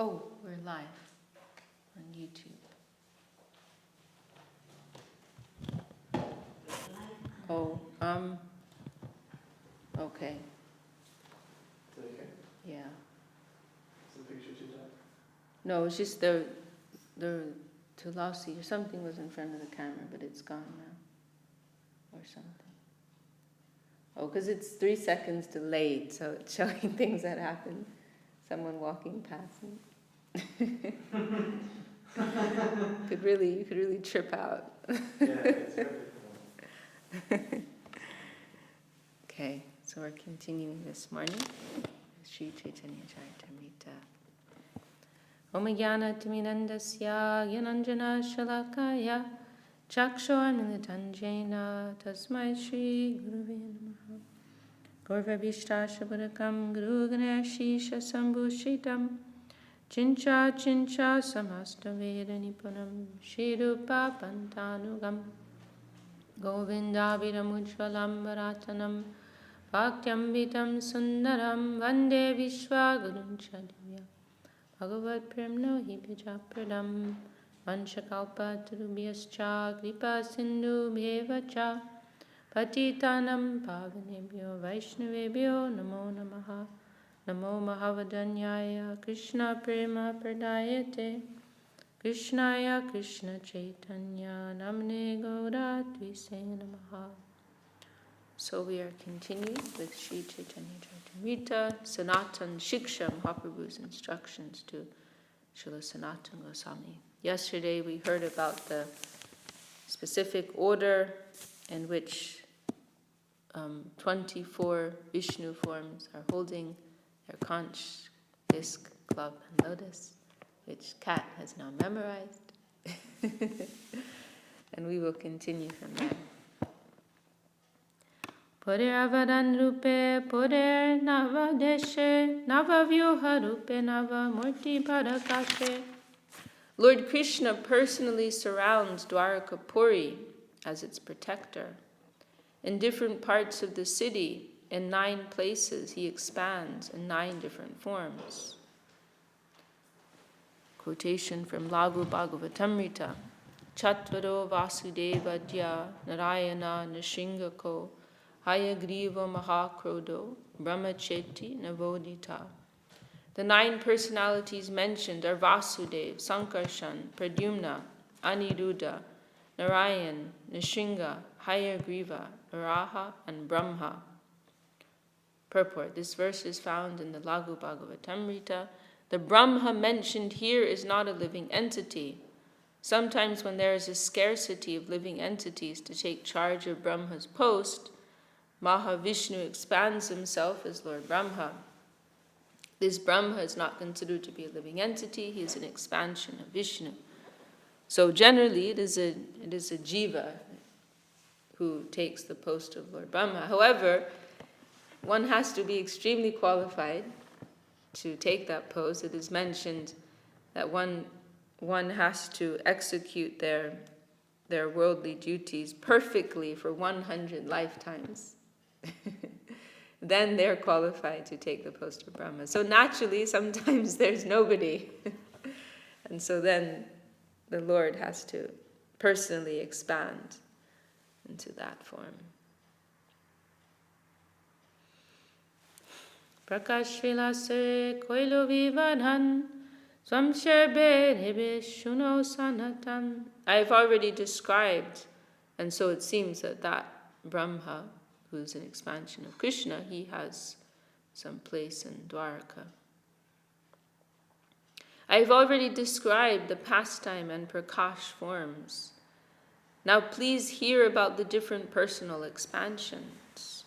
Oh, we're live on YouTube. Oh, okay. Is that okay? Yeah. Is the picture too dark? No, it's just the Tulasi or something was in front of the camera, but it's gone now. Or something. Oh, because it's 3 seconds delayed, so it's showing things that happened. Someone walking past me. You could really trip out. Yeah, it's very difficult. Okay, so we're continuing this morning. Ch.Ch Charitamrita. Om Jnana Timirandasya Gyananjana Shalakaya Chakshormilitanjena Tasmai Shri Guruve Namaha Gorvabhishta Shabadakam Guru Ganeshisha Sambhushitam Chincha Samasta Veda Nipunam Shirupa Pantanugam Govinda Viramujvalam Bharatanam Bhaktyambitam Sundaram Vande Vishwagurun Chadivya Bhagavad Premno Hipijapradam Vanchakalpa Turubhyascha Kripa Sindhu Bhevacha Patitanam Pavanebhyo Vaishnavebhyo Namo Namaha Namo Mahavadanyaya Krishna Prema Pradayate Krishnaya Krishna Chaitanya Namne Gaura Tvise Namaha. So we are continuing with Sri Chaitanya Charitamrita, Sanatan Shiksha, Mahaprabhu's instructions to Srila Sanatana Goswami. Yesterday we heard about the specific order in which 24 Vishnu forms are holding their conch, disc, club, and lotus, which Kat has now memorized. And we will continue from there. Poder avadan rupe, poder nava deshe, nava vyuha rupe, nava murti parakashe. Lord Krishna personally surrounds Dwaraka Puri as its protector. In different parts of the city, in 9 places, he expands in 9 different forms. Quotation from Lagu Bhagavatamrita. Chatvaro Vasudevadya Narayana Nishingako Hayagriva Mahakrodo Brahmacheti Navodita. The 9 personalities mentioned are Vasudev, Sankarshan, Pradyumna, Aniruddha, Narayan, Nishinga, Hayagriva, Varaha, and Brahma. Purport. This verse is found in the Lagu Bhagavatamrita. The Brahma mentioned here is not a living entity. Sometimes when there is a scarcity of living entities to take charge of Brahma's post, Mahavishnu expands himself as Lord Brahma. This Brahma is not considered to be a living entity, he is an expansion of Vishnu. So generally it is a jiva who takes the post of Lord Brahma. However, one has to be extremely qualified to take that post. It is mentioned that one has to execute their worldly duties perfectly for 100 lifetimes. Then they're qualified to take the post of Brahma. So naturally, sometimes there's nobody. And so then the Lord has to personally expand into that form. Prakashvilase koilo vivadhan swamsherbe rebe shuno sanatan. I have already described, and so it seems that Brahma, who is an expansion of Krishna, he has some place in Dwaraka. I have already described the pastime and prakash forms. Now please hear about the different personal expansions.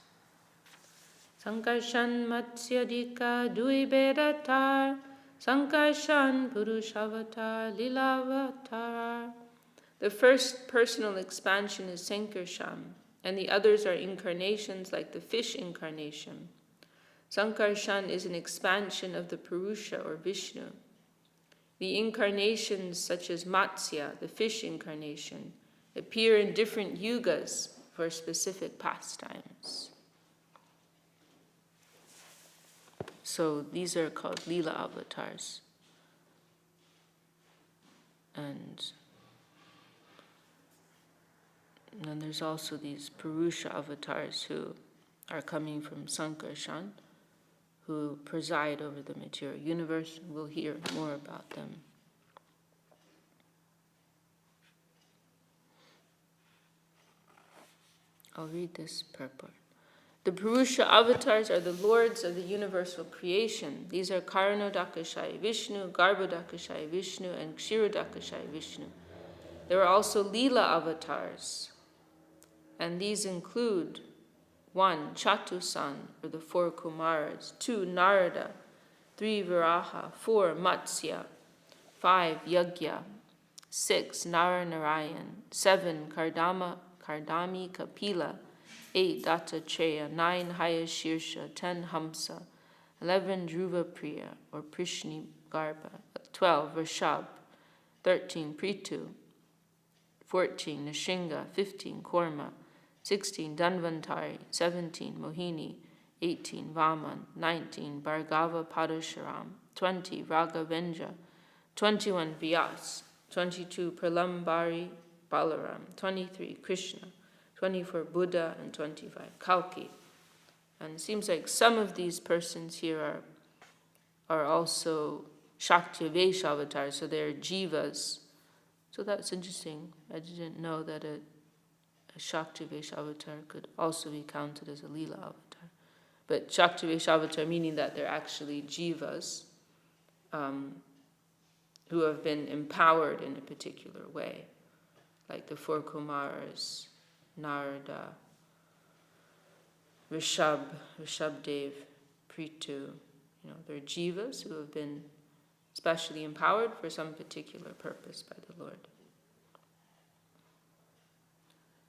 Sankarshan Matsyadika Duiberatar Sankarshan Purushavatar Lilavatar. The first personal expansion is Sankarshan, and the others are incarnations like the fish incarnation. Sankarshan is an expansion of the Purusha or Vishnu. The incarnations such as Matsya, the fish incarnation, appear in different yugas for specific pastimes. So these are called Leela avatars. And then there's also these Purusha avatars who are coming from Sankarshan, who preside over the material universe. We'll hear more about them. I'll read this purport. The Purusha avatars are the lords of the universal creation. These are Karanodakashaya Vishnu, Garbhodakashaya Vishnu, and Kshirodakashaya Vishnu. There are also Leela avatars, and these include 1. Chatusan, or the 4 Kumaras, 2. Narada, 3. Viraha, 4. Matsya, 5. Yagya, 6. Narayan, 7. Kardami Kapila, 8. Dattatreya, 9. Hayashirsha, 10. Hamsa, 11. Dhruva Priya, or Prishni Garba, 12. Rishab, 13. Prithu, 14. Nishinga, 15. Korma, 16. Dhanvantari, 17. Mohini, 18. Vaman, 19. Bhargava Padasharam, 20. Raghavendra, 21. Vyas, 22. Pralambari Balaram, 23. Krishna, 24. Buddha, and 25. Kalki. And it seems like some of these persons here are also Shakti-Vesha avatars, so they're jivas. So that's interesting. I didn't know that a Shakti-Vesha avatar could also be counted as a Leela avatar. But Shakti-Vesha avatar meaning that they're actually jivas who have been empowered in a particular way, like the 4 Kumaras, Narada, Rishabdev, Prithu. They're jivas who have been specially empowered for some particular purpose by the Lord.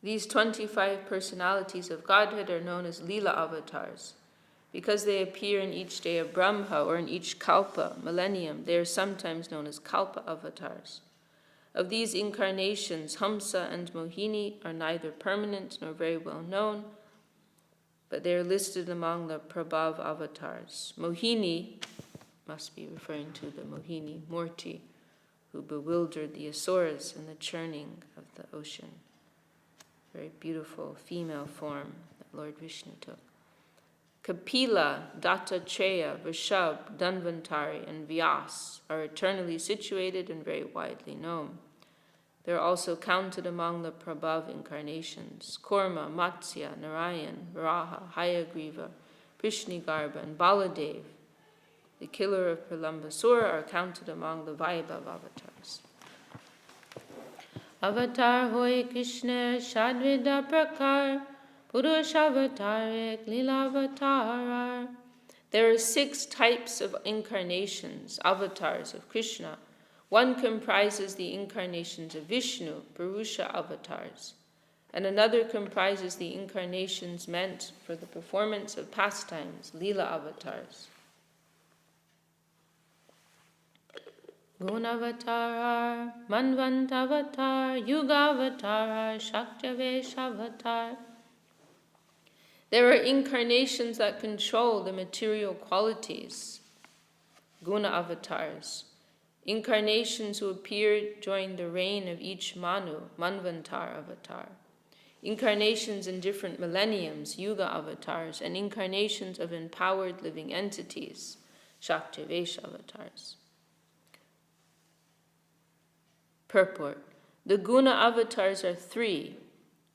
These 25 personalities of Godhead are known as Leela avatars. Because they appear in each day of Brahma or in each kalpa, millennium, they are sometimes known as kalpa avatars. Of these incarnations, Hamsa and Mohini are neither permanent nor very well known, but they are listed among the Prabhav avatars. Mohini must be referring to the Mohini Murti, who bewildered the Asuras in the churning of the ocean. Very beautiful female form that Lord Vishnu took. Kapila, Dattatreya, Vishab, Dhanvantari, and Vyas are eternally situated and very widely known. They are also counted among the Prabhav incarnations. Korma, Matsya, Narayan, Viraha, Hayagriva, Prishnigarba, and Baladev, the killer of Pralambasura, are counted among the Vaibhav avatars. Avatar hoy Krishna Shadvida Prakar, Purushavatare Lilavatar. There are 6 types of incarnations, avatars of Krishna. One comprises the incarnations of Vishnu, Purusha avatars, and another comprises the incarnations meant for the performance of pastimes, Leela avatars. Gunavatar, Manvantavatar, Yugavatar, Shaktaveshavatar. There are incarnations that control the material qualities, Guna avatars. Incarnations who appeared during the reign of each Manu, Manvantar avatar. Incarnations in different millenniums, Yuga avatars, and incarnations of empowered living entities, Shakti-Vesha avatars. Purport. The Guna avatars are 3,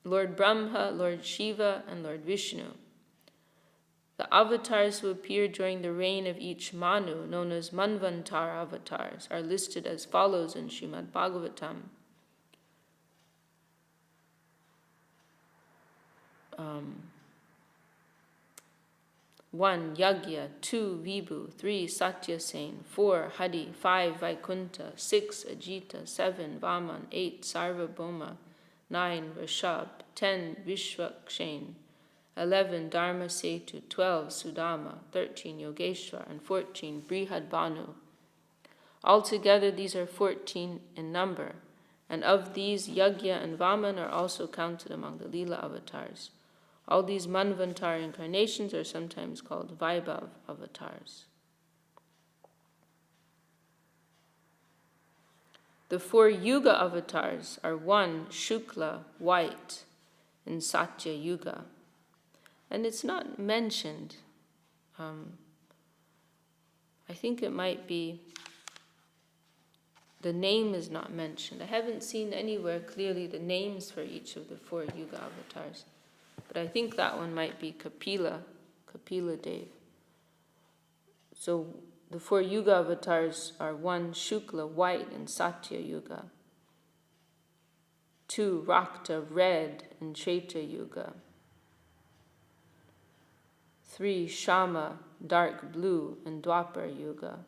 Lord Brahma, Lord Shiva, and Lord Vishnu. The avatars who appear during the reign of each Manu, known as Manvantar avatars, are listed as follows in Srimad Bhagavatam. 1. Yagya, 2. Vibhu, 3. Satyasen, 4. Hari, 5. Vaikuntha, 6. Ajita, 7. Vaman, 8. Sarvabhauma, 9. Rishab, 10. Vishwakshen, 11. Dharma Setu, 12. Sudama, 13. Yogeshwar, and 14. Brihadbanu. Altogether, these are 14 in number, and of these, Yagya and Vaman are also counted among the Leela avatars. All these Manvantar incarnations are sometimes called Vaibhav avatars. The 4 Yuga avatars are 1 Shukla, white, in Satya Yuga. And it's not mentioned. I think it might be, the name is not mentioned. I haven't seen anywhere clearly the names for each of the 4 Yuga avatars. But I think that one might be Kapila Dev. So the 4 Yuga avatars are 1 Shukla, white, in Satya Yuga. 2 Rakta, red, in Treta Yuga. 3 Shama, dark blue, in Dwapar Yuga.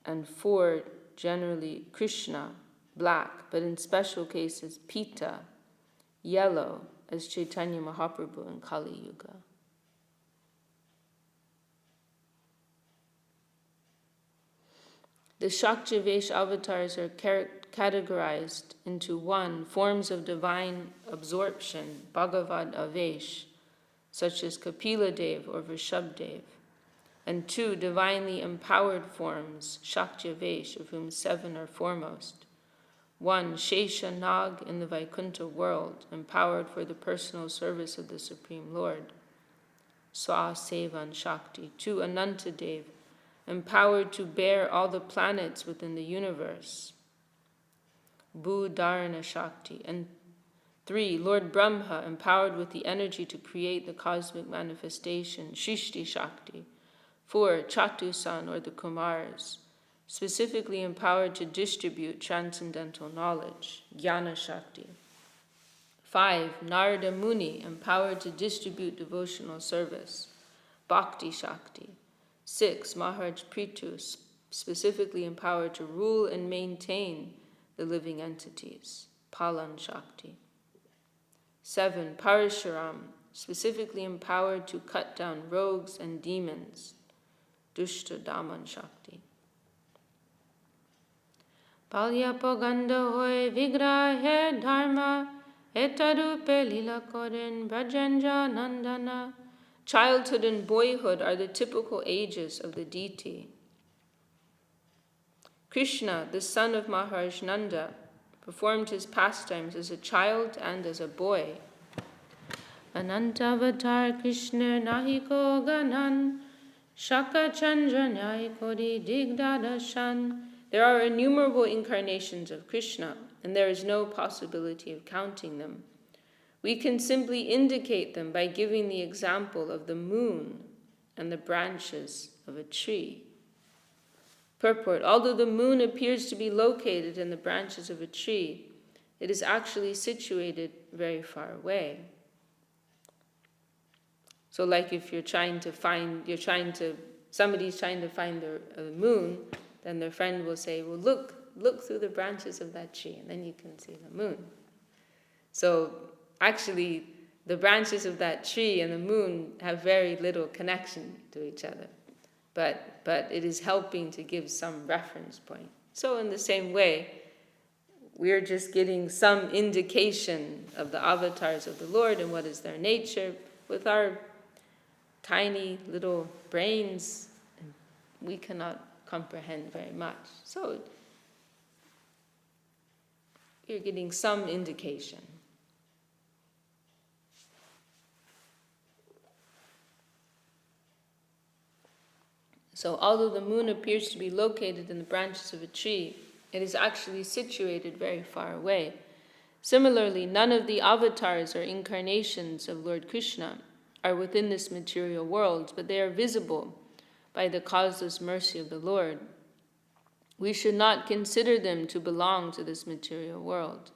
And 4 generally Krishna, black, but in special cases Pita, yellow, as Chaitanya Mahaprabhu in Kali Yuga. The Shakti-Vesh avatars are categorized into 1 forms of divine absorption, Bhagavad Avesh, such as Kapila Dev or Vrishabdev, and 2 divinely empowered forms, Shakti-Vesh, of whom 7 are foremost. 1 Shesha Nag in the Vaikuntha world, empowered for the personal service of the Supreme Lord, Swa Sevan Shakti. 2 Ananta Dev, empowered to bear all the planets within the universe, Bhu-dharana Shakti. And 3 Lord Brahma, empowered with the energy to create the cosmic manifestation, Shrishti Shakti. 4 Chatusan, or the Kumars, specifically empowered to distribute transcendental knowledge, Jnana Shakti. 5 Narada Muni, empowered to distribute devotional service, Bhakti Shakti. 6 Maharaj Prithu, specifically empowered to rule and maintain the living entities, Palan Shakti. 7 Parashuram, specifically empowered to cut down rogues and demons, Dushta Daman Shakti. Palyapaganda hoy vigrahe dharma, etarupe lila koren brajanja nandana. Childhood and boyhood are the typical ages of the deity. Krishna, the son of Maharaj Nanda, performed his pastimes as a child and as a boy. Anantavatar Krishna nahiko ganan, Shaka Chandra Nyayikodi Digdadashan. There are innumerable incarnations of Krishna, and there is no possibility of counting them. We can simply indicate them by giving the example of the moon and the branches of a tree. Purport: although the moon appears to be located in the branches of a tree, it is actually situated very far away. So like if somebody's trying to find the moon, then their friend will say, well, look through the branches of that tree, and then you can see the moon. So actually, the branches of that tree and the moon have very little connection to each other. But it is helping to give some reference point. So in the same way, we're just getting some indication of the avatars of the Lord and what is their nature with our tiny little brains. We cannot comprehend very much. So you're getting some indication. So although the moon appears to be located in the branches of a tree, it is actually situated very far away. Similarly, none of the avatars or incarnations of Lord Krishna are within this material world, but they are visible by the causeless mercy of the Lord. We should not consider them to belong to this material world.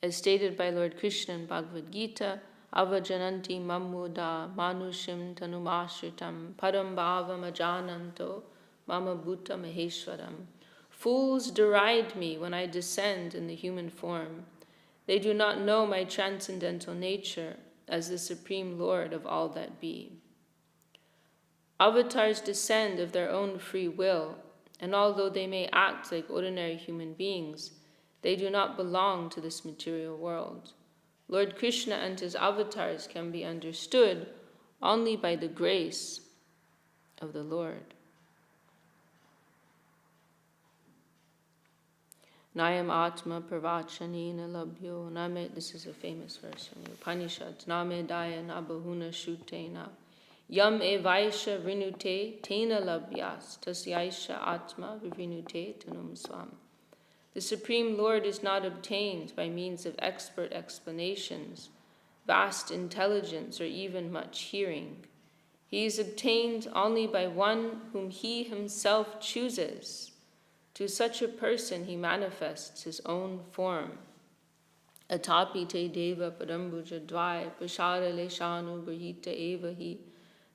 As stated by Lord Krishna in Bhagavad Gita, avajananti mamuda manushim tanumashritam padam bhavam ajananto mama bhuta maheshwaram. Fools deride me when I descend in the human form. They do not know my transcendental nature as the Supreme Lord of all that be. Avatars descend of their own free will, and although they may act like ordinary human beings, they do not belong to this material world. Lord Krishna and his avatars can be understood only by the grace of the Lord. Nayam Atma Pravachanina Labhyo Name, this is a famous verse from the Upanishads, Name Daya Nabahuna Shutena Yam Evaisha Rinute Tena Labhyas Tasyaisha Atma Vivinute Tanum Swam. The Supreme Lord is not obtained by means of expert explanations, vast intelligence, or even much hearing. He is obtained only by one whom he himself chooses. To such a person he manifests his own form. Atapi te deva padambuja dvai pashara leshanu grahita eva hi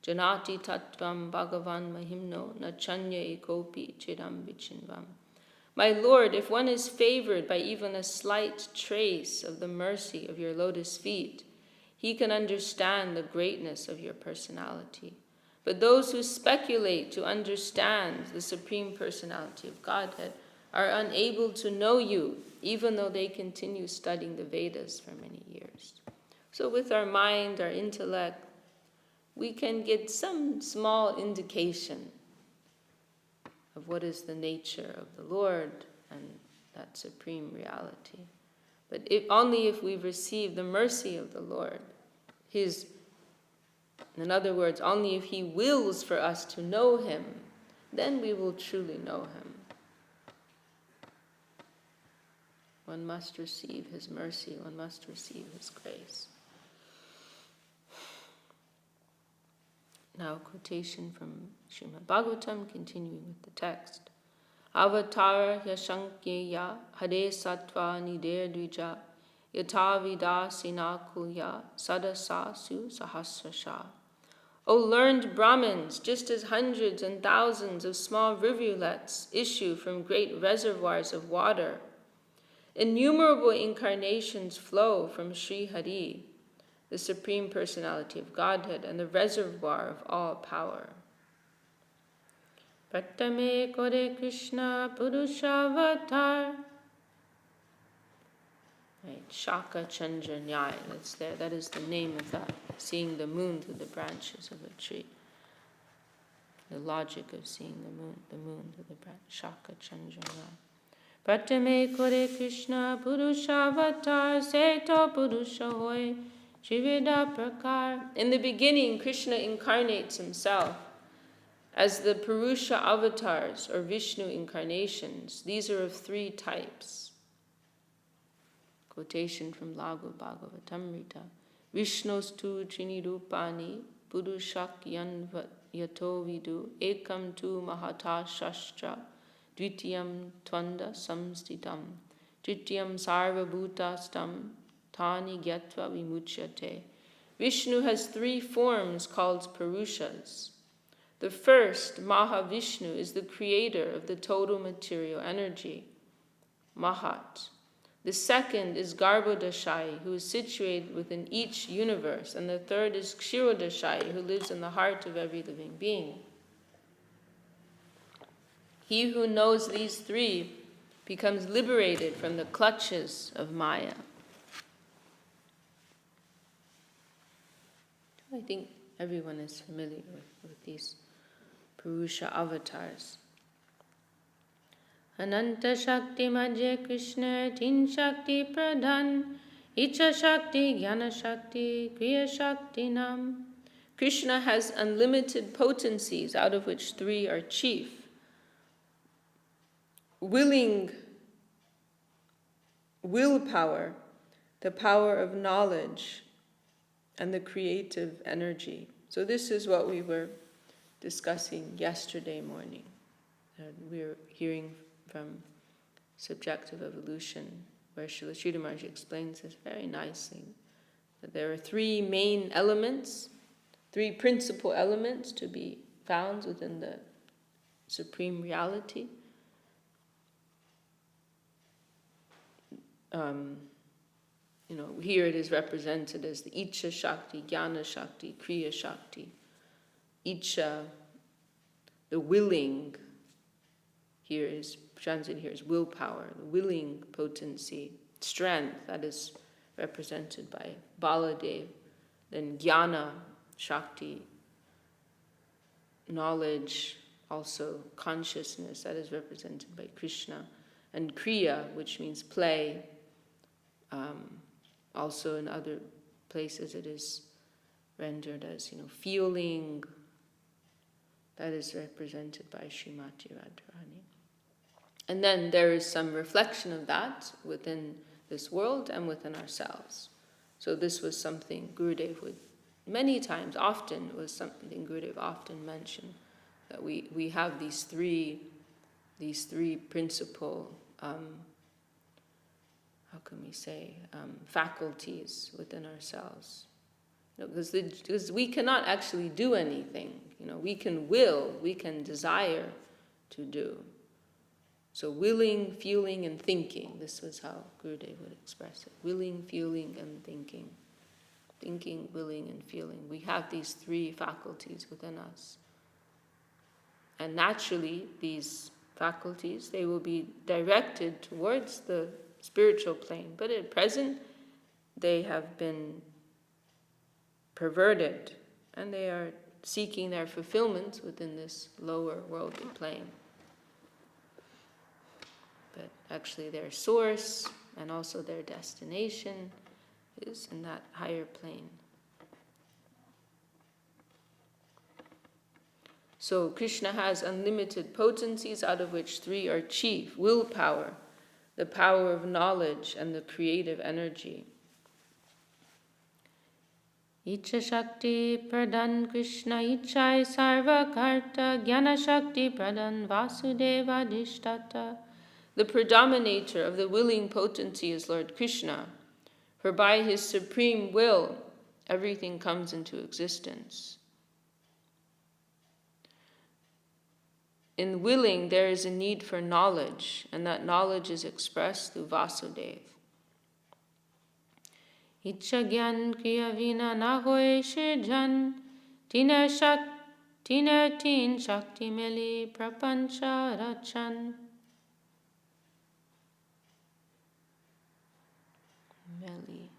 janati tattvam bhagavan mahimno nachanya ekopi chidam vichinvam. My Lord, if one is favored by even a slight trace of the mercy of your lotus feet, he can understand the greatness of your personality. But those who speculate to understand the Supreme Personality of Godhead are unable to know you, even though they continue studying the Vedas for many years. So with our mind, our intellect, we can get some small indication of what is the nature of the Lord and that supreme reality. But only if we receive the mercy of the Lord, in other words, only if he wills for us to know him, then we will truly know him. One must receive his mercy, one must receive his grace. Now, quotation from Srimad Bhagavatam, continuing with the text. Avatara yashankyeya hare sattva nider dvija yata vidasina kulya sadasasu sahasrasha. O learned Brahmins, just as hundreds and thousands of small rivulets issue from great reservoirs of water, innumerable incarnations flow from Sri Hari, the Supreme Personality of Godhead and the reservoir of all power. Pratame kore Krishna Purushavatar. Right, Shaka Chandra Nyaya, that's there. That is the name of that. Seeing the moon through the branches of a tree. The logic of seeing the moon through the branch. Shaka Chandra Nyaya. Pratame kore Krishna Purushavatar Seto Purusha hoy Triveda Prakar. In the beginning, Krishna incarnates himself as the Purusha avatars or Vishnu incarnations. These are of three types. Quotation from Lagu Bhagavatamrita. Vishnostu Trinirupani Purushak Yato Vidu Ekam tu Mahata Shastra Dvitiyam Twanda Samstitam Tritiyam Sarva Bhutastam Tani Gyatva Vimuchyate. Vishnu has three forms called Purushas. The first, Mahavishnu, is the creator of the total material energy, Mahat. The second is Garbhodashai, who is situated within each universe. And the third is Kshirodashai, who lives in the heart of every living being. He who knows these three becomes liberated from the clutches of Maya. I think everyone is familiar with these Purusha avatars. Ananta Shakti Madhya Krishna Tin Shakti Pradhan Icha Shakti Jnana Shakti Kriya Shakti Nam. Krishna has unlimited potencies, out of which three are chief. Willpower, the power of knowledge, and the creative energy. So this is what we were discussing yesterday morning. We were hearing from Subjective Evolution, where Srila Sridhar Maharaj explains this very nicely, that there are three main elements, three principal elements to be found within the Supreme Reality. Here it is represented as the Icha Shakti, Jnana Shakti, Kriya Shakti. Icha, the willing, here is translated here as willpower, the willing potency, strength, that is represented by Baladev. Then Jnana Shakti, knowledge, also consciousness, that is represented by Krishna, and Kriya, which means play. Also in other places it is rendered as, feeling. That is represented by Srimati Radharani. And then there is some reflection of that within this world and within ourselves. So this was something Gurudev would many times, often, was something Gurudev often mentioned, that we have these three principal, how can we say, faculties within ourselves. Because we cannot actually do anything. We can will, we can desire to do. So willing, feeling, and thinking. This was how Gurudev would express it. Willing, feeling, and thinking. Thinking, willing, and feeling. We have these three faculties within us. And naturally, these faculties, they will be directed towards the spiritual plane. But at present, they have been perverted, and they are seeking their fulfillment within this lower worldly plane. But actually their source and also their destination is in that higher plane. So Krishna has unlimited potencies, out of which three are chief: willpower, the power of knowledge, and the creative energy. Ch.Ch Shakti Pradhan Krishna Ichai Sarva Karta Jnana Shakti Pradhan Vasudeva Adhishtata. The predominator of the willing potency is Lord Krishna, for by his supreme will, everything comes into existence. In willing, there is a need for knowledge, and that knowledge is expressed through Vasudeva. Icha gyan kriya vina na hoye shirjan, tiner tin shakti meli prapancha rachan. Meli.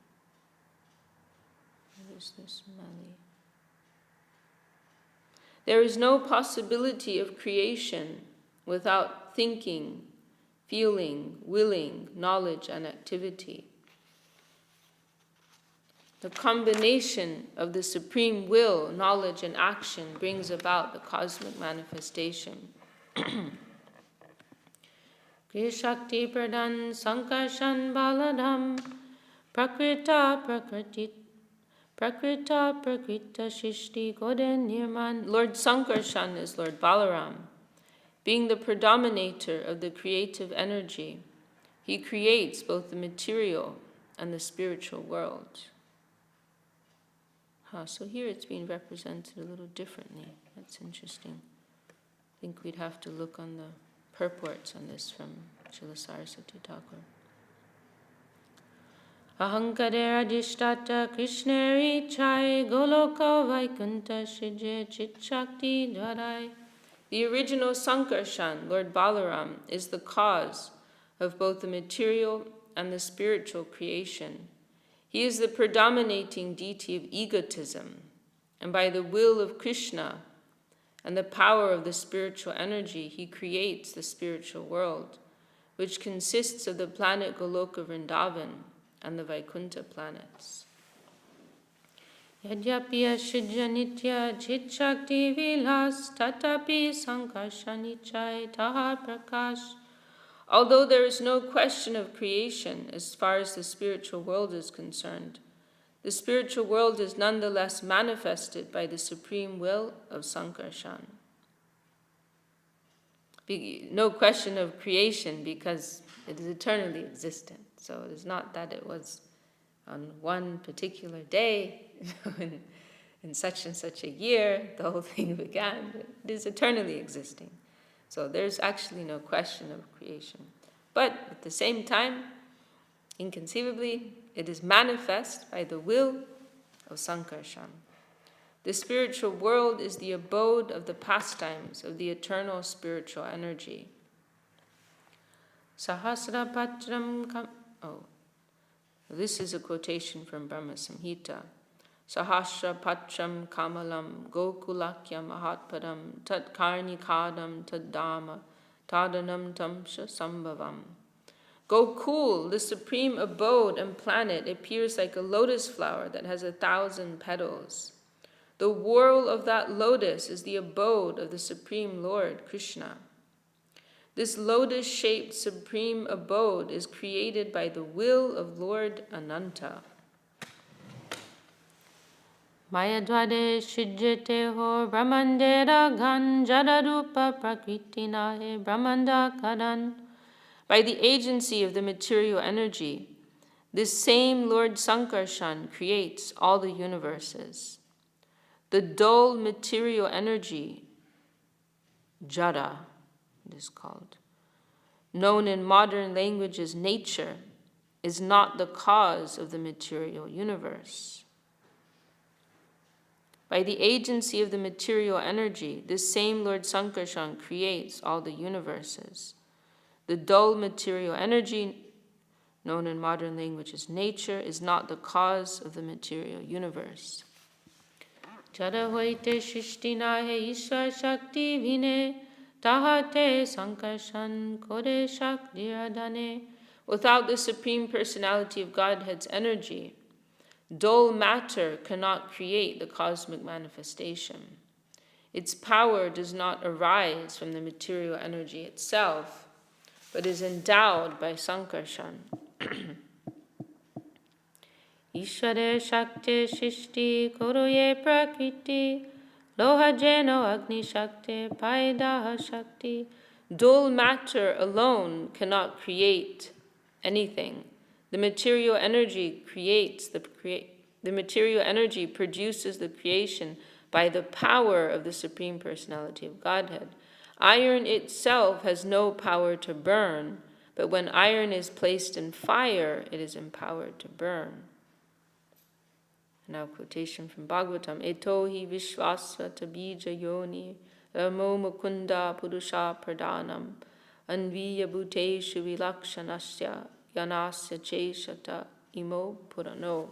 What is this meli? There is no possibility of creation without thinking, feeling, willing, knowledge, and activity. The combination of the supreme will, knowledge, and action brings about the cosmic manifestation. Kriya Shakti Pradhan Sankarshan Baladham Prakrita Prakrita Shishti Goden Nirman. Lord Sankarshan is Lord Balaram. Being the predominator of the creative energy, he creates both the material and the spiritual world. So here it's being represented a little differently. That's interesting. I think we'd have to look on the purports on this from Srila Saraswati Thakur. Ahankadera Adhishtata Krishneri Chai Goloka Vaikunta Shije Chit-Shakti Dvarai. The original Sankarshan, Lord Balaram, is the cause of both the material and the spiritual creation. He is the predominating deity of egotism, and by the will of Krishna and the power of the spiritual energy, he creates the spiritual world, which consists of the planet Goloka Vrindavan and the Vaikuntha planets. Yadyapi ashidya nitya chit-shakti vilas tatapi sankarsanichai taha prakash. Although there is no question of creation as far as the spiritual world is concerned, the spiritual world is nonetheless manifested by the supreme will of Sankarshan. No question of creation because it is eternally existent. So it is not that it was on one particular day, in such and such a year, the whole thing began. It is eternally existing. So there's actually no question of creation. But at the same time, inconceivably, it is manifest by the will of Sankarshan. The spiritual world is the abode of the pastimes of the eternal spiritual energy. Sahasrapatram kam... Oh, this is a quotation from Brahma Samhita. Sahasra Patram Kamalam Gokulakya Mahatpadam Tat Karnikadam Tadama Tadanam Tamsha Sambhavam. Gokul, the supreme abode and planet, appears like a lotus flower that has 1,000 petals. The whorl of that lotus is the abode of the Supreme Lord Krishna. This lotus-shaped supreme abode is created by the will of Lord Ananta. Mayadvade shijjete ho brahmandera ghan jadarupa prakritina he brahmanda kadan. By the agency of the material energy, this same Lord Sankarshan creates all the universes. The dull material energy, jada, it is called, known in modern language as nature, is not the cause of the material universe. By the agency of the material energy, this same Lord Sankarshan creates all the universes. The dull material energy, known in modern language as nature, is not the cause of the material universe. Jada hoite shistina he ishwar shakti vine, tahate sankarshan kore shakti radhane. Without the Supreme Personality of Godhead's energy, dull matter cannot create the cosmic manifestation. Its power does not arise from the material energy itself, but is endowed by Sankarshan. Ishvare Shakti Shishti Koroye Prakriti Lohajeno Agni Shakti Paidaha Shakti. Dull matter alone cannot create anything. The material energy the material energy produces the creation by the power of the Supreme Personality of Godhead. Iron itself has no power to burn, but when iron is placed in fire, it is empowered to burn. Now quotation from Bhagavatam. Etohi vishvasva tabija yoni ramo mukunda purusha pradhanam anviya bhuteshu vilakshanasya yanasya cheshata imo purano.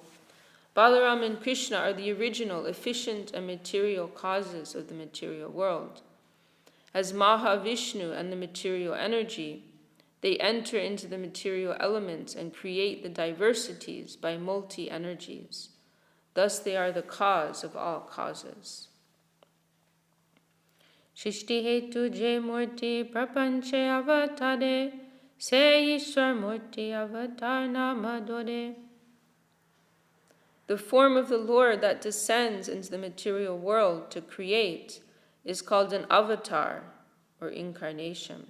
Balaram and Krishna are the original, efficient, and material causes of the material world. As Mahavishnu and the material energy, they enter into the material elements and create the diversities by multi-energies. Thus they are the cause of all causes. Shishti hetu je murti prapanche avatare se ishwar murti avatar namadore. The form of the Lord that descends into the material world to create is called an avatar or incarnation.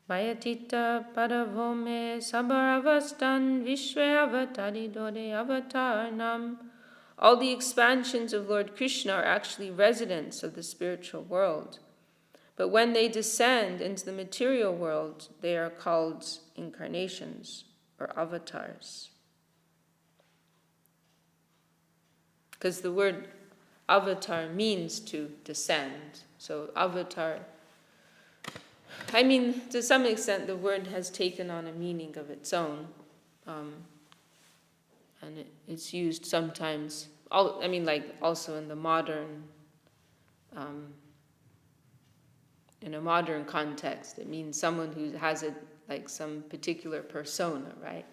Mayatita paravome sabaravastan vishwe avatari dode avatar nam. All the expansions of Lord Krishna are actually residents of the spiritual world. But when they descend into the material world, they are called incarnations or avatars. Because the word avatar means to descend. So avatar, I mean, to some extent the word has taken on a meaning of its own. And it's used sometimes, also in the modern, in a modern context. It means someone who has some particular persona, right?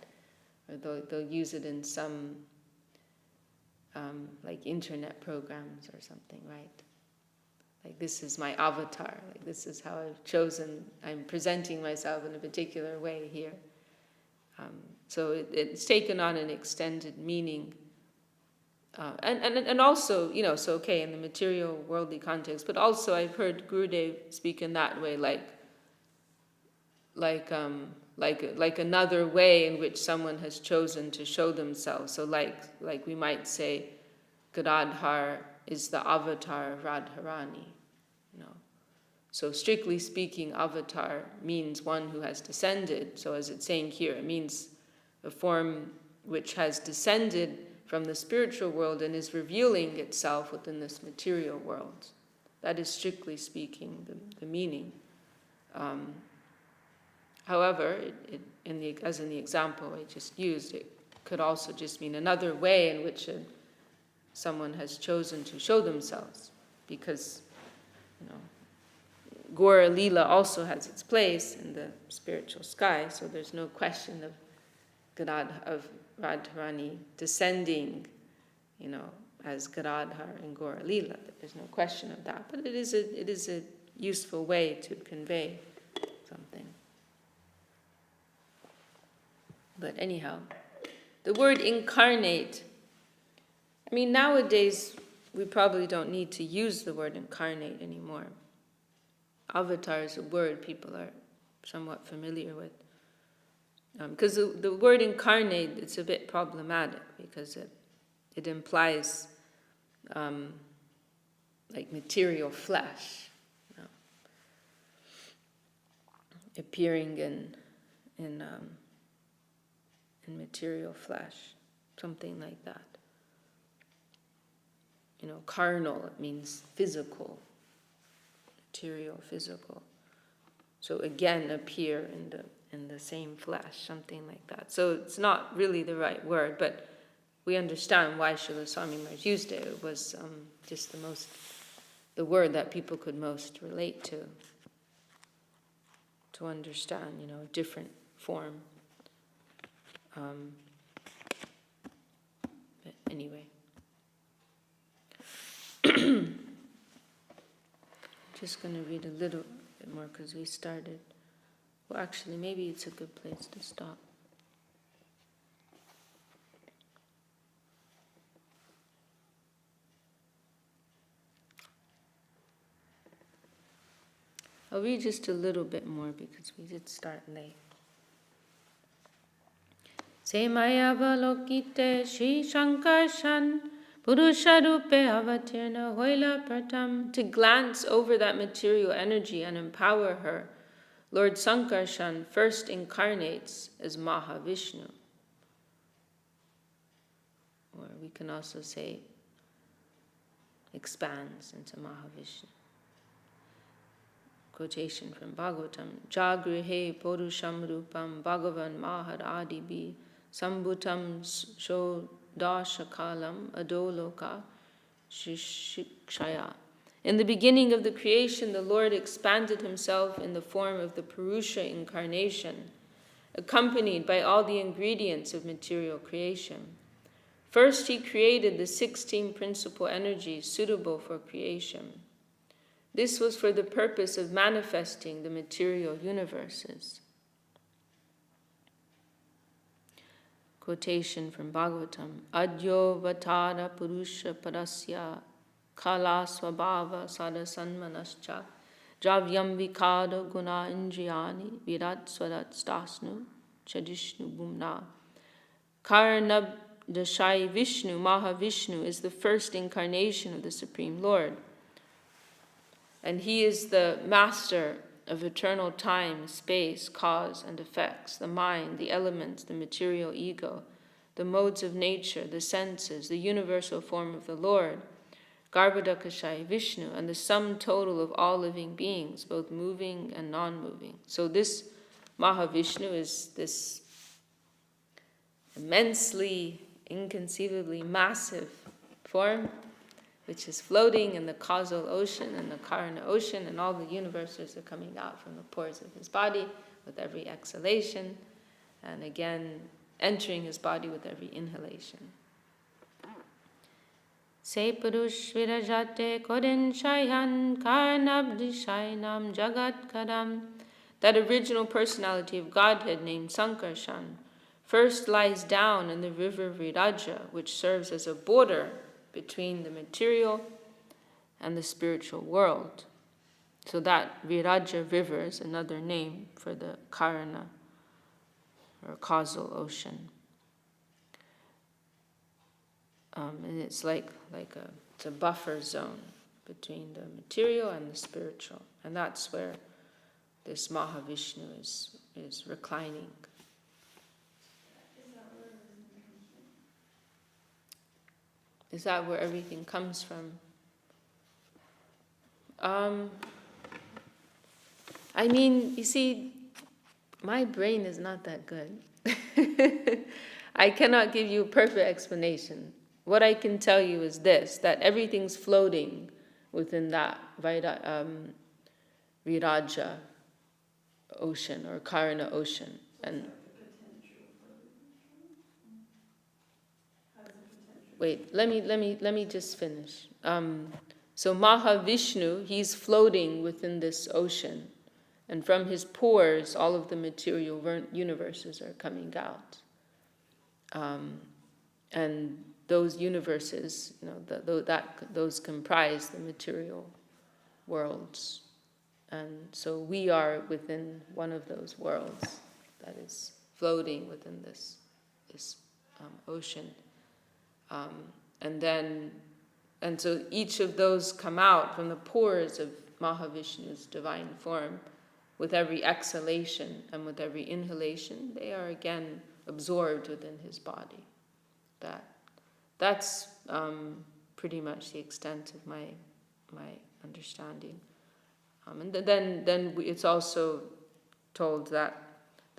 Or they'll use it in some internet programs or something, right? Like, this is my avatar. Like, this is how I've chosen. I'm presenting myself in a particular way here. So it's taken on an extended meaning. And also, so okay, in the material worldly context, but also I've heard Gurudev speak in that way, like another way in which someone has chosen to show themselves. So like we might say, Gadadhar is the avatar of Radharani. So strictly speaking, avatar means one who has descended. So as it's saying here, it means a form which has descended from the spiritual world and is revealing itself within this material world. That is strictly speaking the meaning. However, as in the example I just used, it could also just mean another way in which someone has chosen to show themselves, because, Gora Lila also has its place in the spiritual sky, so there's no question of Radharani descending, as Gadadhar and Gora Lila. There's no question of that, but it is a useful way to convey something. But anyhow, the word incarnate, nowadays we probably don't need to use the word incarnate anymore. Avatar is a word people are somewhat familiar with. Because the word incarnate, it's a bit problematic, because it implies like material flesh, appearing in material flesh, something like that. Carnal, it means physical, material, physical. So again, appear in the same flesh, something like that. So it's not really the right word, but we understand why Srila Swami Maharaj used it. It was just the word that people could most relate to understand, a different form. But anyway. Just going to read a little bit more because we started. Well, actually, maybe it's a good place to stop. I'll read just a little bit more because we did start late. Se maya avalokite Shri Shankarshan Purusharupe avatirna hoila pratam. To glance over that material energy and empower her, Lord Sankarshan first incarnates as Mahavishnu. Or we can also say expands into Mahavishnu. Quotation from Bhagavatam. Jagrihe Purusham Rupam Bhagavan Mahar Adibi Sambhutam Shodashakalam Adoloka Shikshaya. In the beginning of the creation, the Lord expanded himself in the form of the Purusha incarnation, accompanied by all the ingredients of material creation. First, he created the 16 principal energies suitable for creation. This was for the purpose of manifesting the material universes. Quotation from Bhagavatam. Adyo vatara purusha parasya kala swabhava sadasanmanascha dravyam vikada guna indriyani virat swarat stasnu chadishnu bhumna. Karnab Dashai Vishnu, Mahavishnu, is the first incarnation of the Supreme Lord. And he is the master of eternal time, space, cause and effects, the mind, the elements, the material ego, the modes of nature, the senses, the universal form of the Lord, Garbhodakashai Vishnu, and the sum total of all living beings, both moving and non-moving. So this Mahavishnu is this immensely, inconceivably massive form, which is floating in the causal ocean and the Karana ocean, and all the universes are coming out from the pores of his body with every exhalation, and again entering his body with every inhalation. Se Purush Virajate Koden Shayan Karnabdishainam Jagat Kadam. That original personality of Godhead named Sankarshan first lies down in the river Viraja, which serves as a border between the material and the spiritual world. So that Viraja river is another name for the Karana, or causal ocean. And it's it's a buffer zone between the material and the spiritual. And that's where this Mahavishnu is reclining. Is that where everything comes from? You see, my brain is not that good. I cannot give you a perfect explanation. what I can tell you is this, that everything's floating within that Viraja ocean or Karana ocean. And wait, let me just finish. So Mahavishnu, he's floating within this ocean, and from his pores, all of the material universes are coming out. And those universes, those comprise the material worlds. And so we are within one of those worlds that is floating within this ocean. And so each of those come out from the pores of Mahavishnu's divine form. With every exhalation and with every inhalation, they are again absorbed within his body. That's pretty much the extent of my understanding. And then it's also told that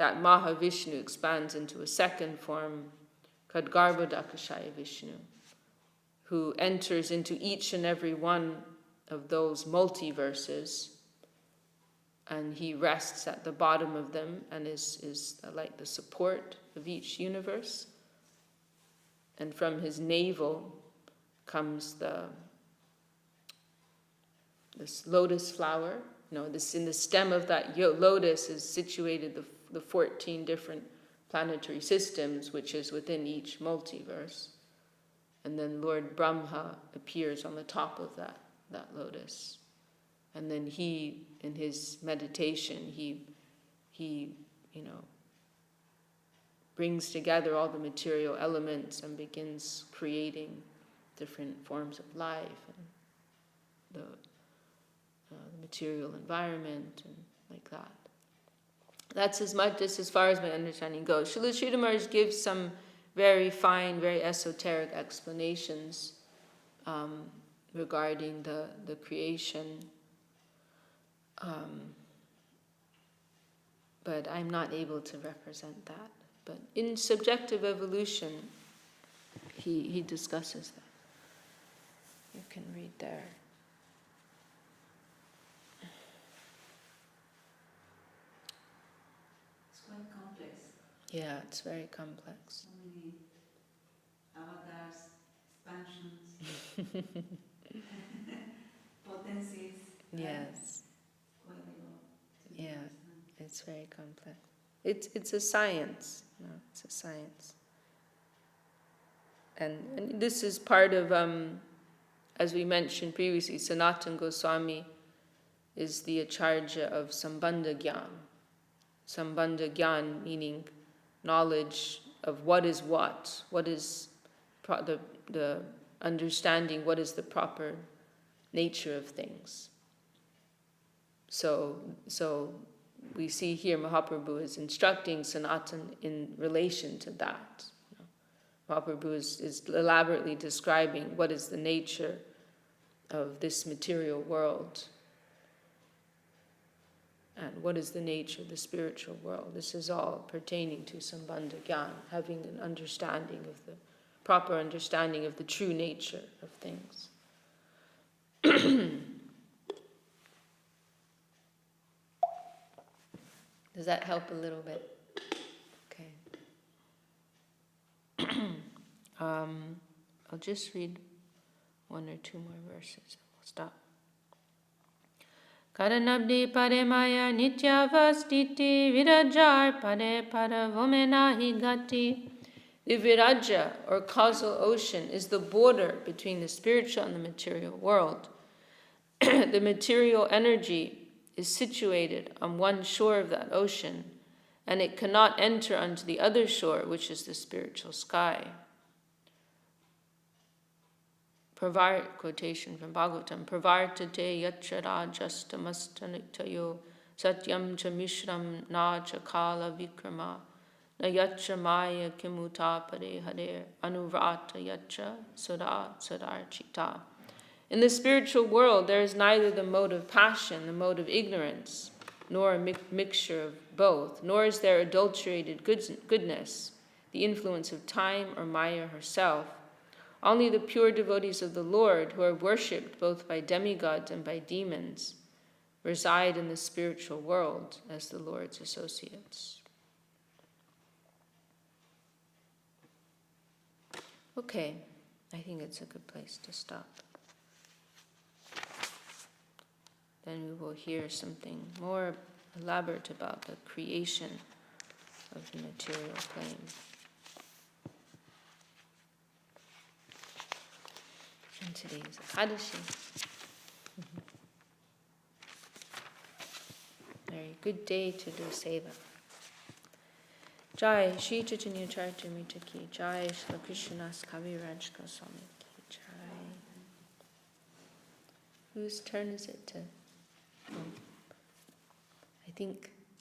Mahavishnu expands into a second form, Khadgarbhodakashaya Vishnu, who enters into each and every one of those multiverses, and he rests at the bottom of them and is like the support of each universe. And from his navel comes this lotus flower. In the stem of that lotus is situated the 14 different planetary systems, which is within each multiverse. And then Lord Brahma appears on the top of that lotus. And then he, in his meditation, he brings together all the material elements and begins creating different forms of life and the material environment and like that. That's as far as my understanding goes. Srila Sridhar Maharaj gives some very fine, very esoteric explanations regarding the creation. But I'm not able to represent that. But in subjective evolution, he discusses that. You can read there. It's quite complex. Yeah, it's very complex. So many avatars, expansions, potencies. Yes. Quite a lot. Yeah, it's very complex. It's a science. It's a science. And this is part of, as we mentioned previously, Sanatana Goswami is the Acharya of Sambandha Gyan. Sambandha Gyan meaning knowledge of what is the understanding what is the proper nature of things. So we see here Mahaprabhu is instructing Sanatana in relation to that. Mahaprabhu is elaborately describing what is the nature of this material world and what is the nature of the spiritual world. This is all pertaining to Sambandha Gyan, having an understanding of the proper understanding of the true nature of things. Does that help a little bit? Okay. I'll just read one or two more verses and we'll stop. Karanabdi paremaya nityavastiti virajar pare paravomena gati. The viraja, or causal ocean, is the border between the spiritual and the material world. The material energy is situated on one shore of that ocean, and it cannot enter onto the other shore, which is the spiritual sky. Quotation from Bhagavatam, Pravartate yatra rajastamastanitayo satyam cha mishram na cha kala vikrama na yatra maya kimutapare hare anuvrata yatra sadarchita. In the spiritual world, there is neither the mode of passion, the mode of ignorance, nor a mixture of both, nor is there adulterated goodness, the influence of time or Maya herself. Only the pure devotees of the Lord, who are worshipped both by demigods and by demons, reside in the spiritual world as the Lord's associates. Okay, I think it's a good place to stop. Then we will hear something more elaborate about the creation of the material plane. And today is Ekadashi. Very good day to do seva. Jai Shri Chaitanya Charitamrita ki Jai, Shri Krishna's Kaviraj Goswami ki Jai. Whose turn is it to? I think